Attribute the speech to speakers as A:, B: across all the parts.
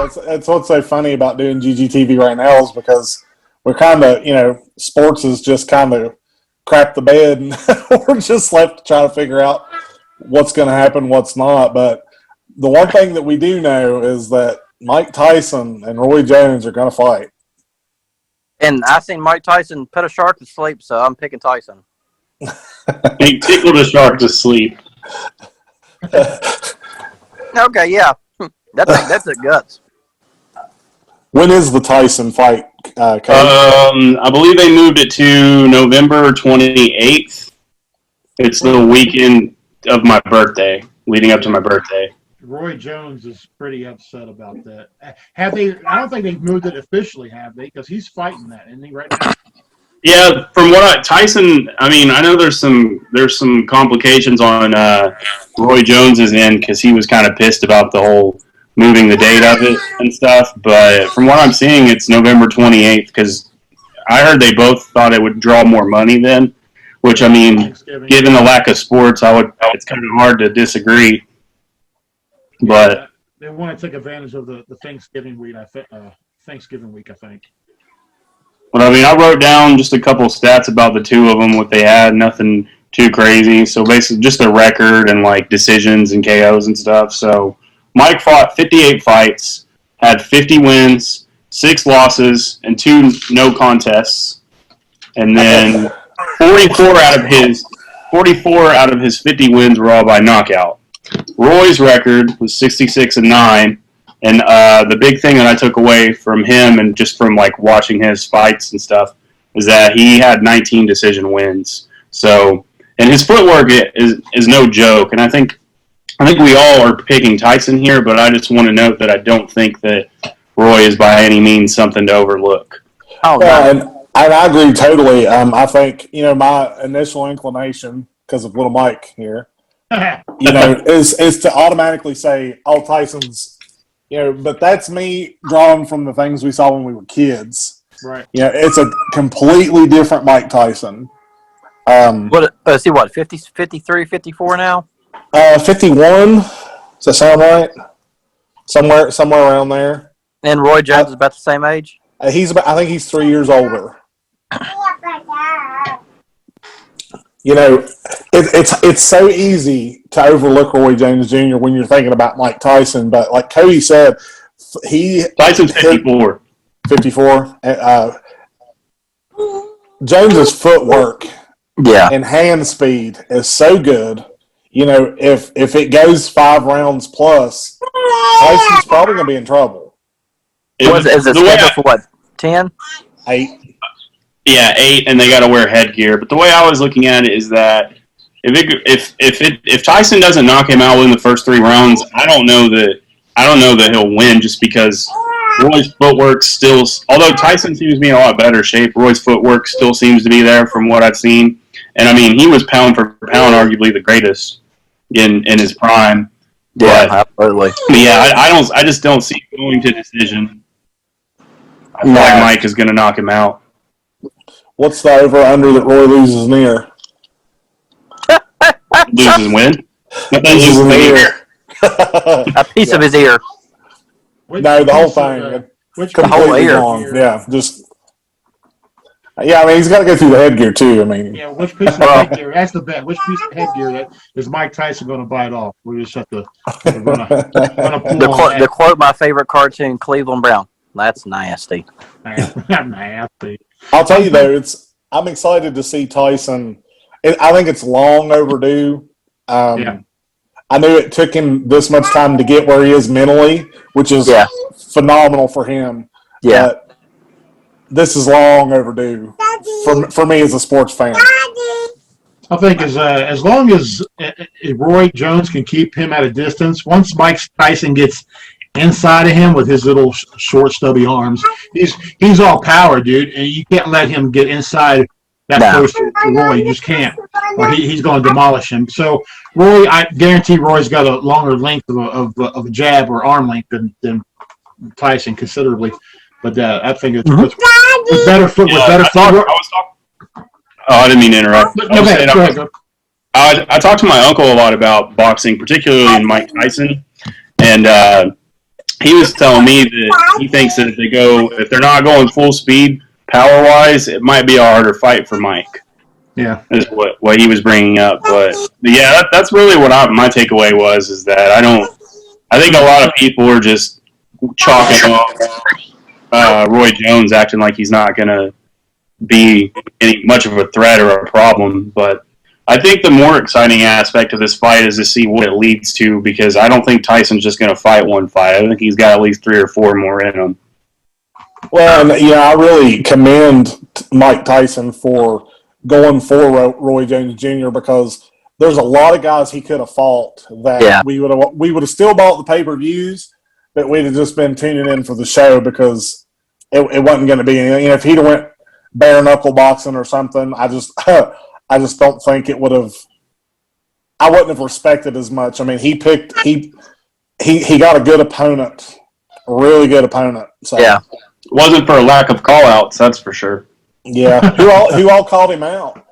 A: That's what's so funny about doing GGTV right now is because we're kind of, sports is just kind of crap the bed, and we're just left to try to figure out what's going to happen, what's not. But the one thing that we do know is that Mike Tyson and Roy Jones are going to fight.
B: And I seen Mike Tyson put a shark to sleep, so I'm picking Tyson.
C: He tickled a shark to sleep.
B: Okay, yeah. That's a guts.
A: When is the Tyson fight, Coach?
C: I believe they moved it to November 28th. It's the weekend of my birthday, leading up to my birthday.
D: Roy Jones is pretty upset about that. Have they? I don't think they've moved it officially, have they? Because he's fighting that, isn't he, right now?
C: Yeah, from what Tyson, I mean, I know there's some complications on Roy Jones's end because he was kind of pissed about the whole moving the date of it and stuff. But from what I'm seeing, it's November 28th because I heard they both thought it would draw more money then. Which I mean, given the lack of sports, it's kind of hard to disagree. But
D: they want to take advantage of the Thanksgiving week. I think.
C: But I mean, I wrote down just a couple stats about the two of them, what they had, nothing too crazy. So basically just their record and like decisions and KOs and stuff. So Mike fought 58 fights, had 50 wins, 6 losses, and 2 no contests. And then 44 out of his 50 wins were all by knockout. Roy's record was 66-9. And the big thing that I took away from him and just from like watching his fights and stuff is that he had 19 decision wins. So, and his footwork is no joke. And I think we all are picking Tyson here, but I just want to note that I don't think that Roy is by any means something to overlook.
A: Oh, yeah, and I agree totally. I think my initial inclination because of little Mike here, is to automatically say, "Oh, Tyson's." But that's me drawing from the things we saw when we were kids.
D: Right.
A: It's a completely different Mike Tyson.
B: Is he 50, 53, 54 now?
A: 51. Does that sound right? Somewhere around there.
B: And Roy Jones is about the same age?
A: I think he's 3 years older. It's so easy to overlook Roy Jones Jr. when you're thinking about Mike Tyson, but like Cody said,
C: Tyson's 54.
A: 54. Jones's footwork, and hand speed is so good. If it goes 5 rounds plus, Tyson's probably going to be in trouble.
B: Is it scheduled for what? 10?
A: 8.
C: Yeah, 8, and they got to wear headgear. But the way I was looking at it is that if Tyson doesn't knock him out within the first 3 rounds, I don't know that he'll win just because Roy's footwork still. Although Tyson seems to be in a lot better shape, Roy's footwork still seems to be there from what I've seen. And I mean, he was pound for pound, arguably the greatest in his prime.
B: Yeah, absolutely.
C: Yeah, I just don't see it going to decision. I feel like Mike is going to knock him out.
A: What's the over-under that Roy loses an ear?
C: Loses win? Loses an ear.
B: A piece of his ear.
A: No, the whole thing.
B: The whole ear.
A: Gone. Yeah, just... Yeah, I mean, he's got to go through the headgear, too. I mean...
D: Yeah, which piece of headgear? That's the bet. Which piece of headgear is Mike Tyson going to bite off? We just have to...
B: To quote my favorite cartoon, Cleveland Brown. That's nasty.
D: Nasty.
A: I'll tell you though, I'm excited to see Tyson. I think it's long overdue. I knew it took him this much time to get where he is mentally, which is phenomenal for him.
B: Yeah,
A: but this is long overdue for me as a sports fan.
D: I think as long as Roy Jones can keep him at a distance, once Mike Tyson gets inside of him with his little short, stubby arms, he's all power, dude, and you can't let him get inside that close to Roy. You just can't, or he's going to demolish him. So Roy, I guarantee Roy's got a longer length of a jab or arm length than Tyson considerably. But I think it's with better footwork.
C: I didn't mean to interrupt.
D: Go ahead.
C: I talked to my uncle a lot about boxing, particularly in Mike Tyson, and he was telling me that he thinks that if they're not going full speed power wise, it might be a harder fight for Mike.
D: Yeah,
C: is what he was bringing up. But yeah, that's really what my takeaway was, is that I think a lot of people are just chalking off Roy Jones acting like he's not going to be any much of a threat or a problem. But I think the more exciting aspect of this fight is to see what it leads to, because I don't think Tyson's just going to fight one fight. I think he's got at least 3 or 4 more in him.
A: Well, and, I really commend Mike Tyson for going for Roy Jones Jr. because there's a lot of guys he could have fought that we would have still bought the pay-per-views, but we'd have just been tuning in for the show because it wasn't going to be anything. If he'd have went bare knuckle boxing or something, I just don't think it would have. I wouldn't have respected as much. I mean, he got a good opponent, a really good opponent. So.
B: Yeah,
C: wasn't for a lack of call-outs, that's for sure.
A: Yeah, who all called him out?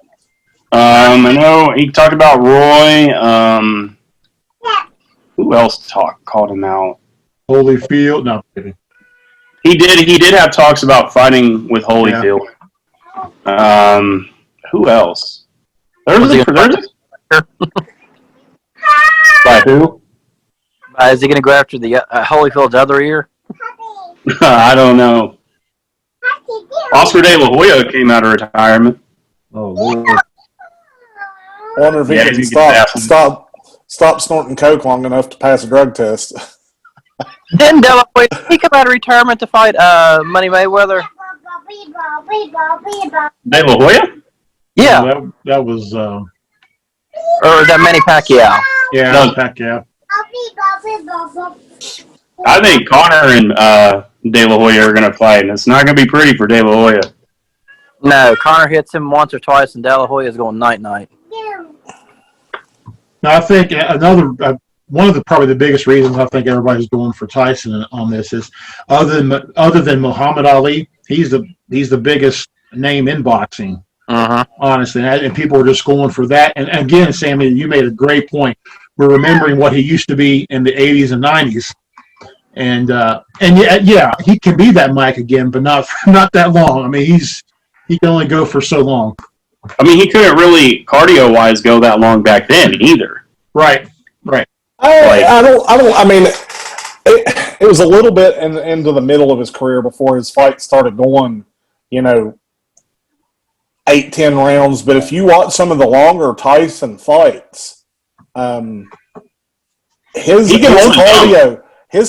C: I know he talked about Roy. Who else called him out?
D: Holyfield. No, kidding.
C: He did have talks about fighting with Holyfield. Yeah. Who else? By who?
B: Is he going to go after the Holyfield's other ear?
C: I don't know. Oscar De La Hoya came out of retirement.
D: Oh, Lord.
A: I wonder if he can stop snorting coke long enough to pass a drug test.
B: Didn't De La Hoya come out of retirement to fight Money Mayweather?
C: De La Hoya?
B: Yeah.
D: That was...
B: or was that Manny Pacquiao?
D: Yeah, that was Pacquiao.
C: I think Connor and De La Hoya are going to fight, and it's not going to be pretty for De La Hoya.
B: No, Connor hits him once or twice, and De La Hoya is going night-night.
D: Now, I think one of the probably the biggest reasons I think everybody's going for Tyson on this is other than Muhammad Ali, he's the biggest name in boxing. Honestly, and people are just going for that. And again, Sammy, you made a great point. We're remembering what he used to be in the 80s and 90s. And yeah, he can be that Mike again, but not that long. I mean, he can only go for so long.
C: I mean, he couldn't really cardio-wise go that long back then either.
D: Right.
A: I mean, it was a little bit into the middle of his career before his fight started going, 8-10 rounds. But if you watch some of the longer Tyson fights, his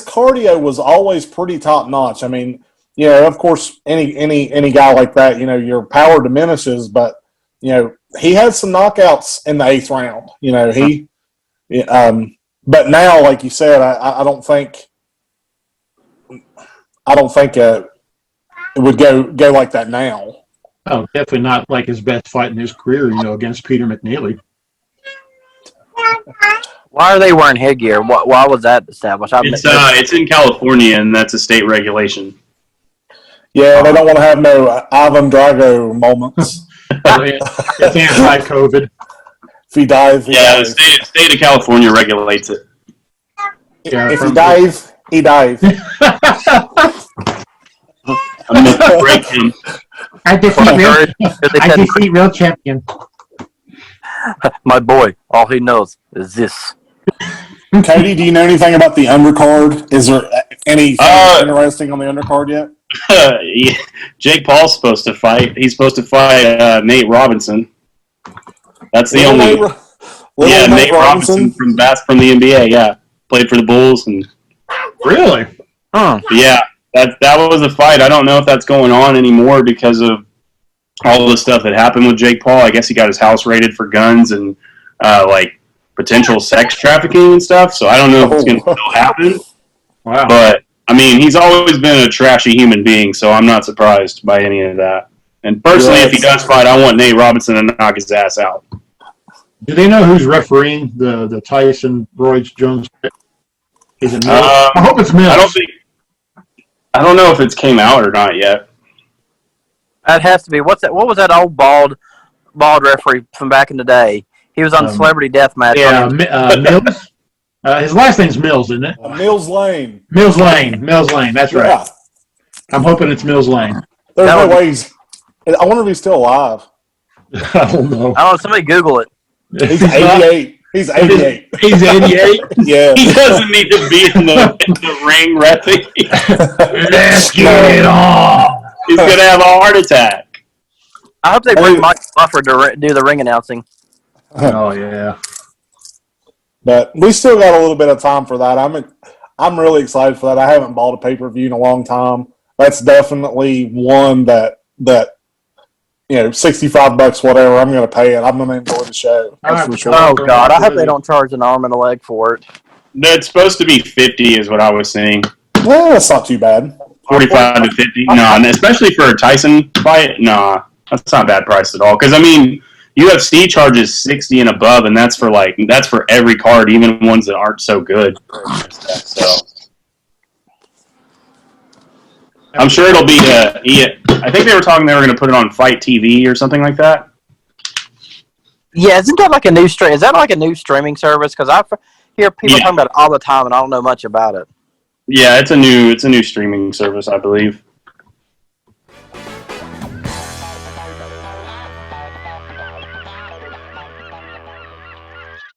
A: cardio was always pretty top notch. I mean, of course, any guy like that, your power diminishes, but he had some knockouts in the 8th round. But now, like you said, I don't think it would go like that now.
D: Oh, definitely not like his best fight in his career, against Peter McNeely.
B: Why are they wearing headgear? Why was that established?
C: It's in California, and that's a state regulation.
A: Yeah, they don't want to have no Ivan Drago moments.
D: It's anti-COVID.
A: If he dies,
C: the state of California regulates it.
A: Yeah, if he dies, he dies.
C: I'm going to break him.
D: I defeat real champion.
B: My boy, all he knows is this.
A: Cody, do you know anything about the undercard? Is there anything interesting on the undercard yet?
C: Yeah. Jake Paul's supposed to fight. He's supposed to fight Nate Robinson. That's the only. Nate Robinson from the NBA. Yeah, played for the Bulls and.
D: Really?
B: Huh.
C: Yeah, that was a fight. I don't know if that's going on anymore because of all the stuff that happened with Jake Paul. I guess he got his house raided for guns and potential sex trafficking and stuff. So I don't know if it's going to still happen.
D: Wow.
C: But I mean, he's always been a trashy human being, so I'm not surprised by any of that. And personally, if he does fight, I want Nate Robinson to knock his ass out.
D: Do they know who's refereeing the Tyson Roy Jones? Is it Mills? I hope it's Mills.
C: I don't know if it's came out or not yet.
B: That has to be. What's that? What was that old bald referee from back in the day? He was on Celebrity Deathmatch.
D: Yeah, Mills. His last name's Mills, isn't it?
A: Mills Lane.
D: Mills Lane. That's right.
A: Yeah.
D: I'm hoping it's Mills Lane.
A: There's no way he's. I wonder if he's still alive.
D: I don't know.
B: I don't know. Somebody Google it.
A: He's 88. He's 88.
D: He's 88?
A: Yeah.
C: He doesn't need to be in the ring wrestling.
D: Let's get it on.
C: He's going to have a heart attack.
B: I hope they bring Mike Buffer to do the ring announcing.
D: Oh, yeah.
A: But we still got a little bit of time for that. I'm really excited for that. I haven't bought a pay-per-view in a long time. That's definitely one that $65, whatever, I'm going to pay it. I'm going to enjoy the show.
B: Oh, God. I hope they don't charge an arm and a leg for it.
C: That's supposed to be 50 is what I was saying.
A: Well, that's not too bad.
C: 45 to 50. No, and especially for a Tyson fight, nah, that's not a bad price at all. Because, I mean, UFC charges 60 and above, and that's for every card, even ones that aren't so good. So I'm sure it'll be I think they were talking they were going to put it on Fight TV or something like that.
B: Yeah, isn't that like a new stream? Is that like a new streaming service? Because I hear people talking about it all the time, and I don't know much about it.
C: Yeah, it's a new streaming service, I believe.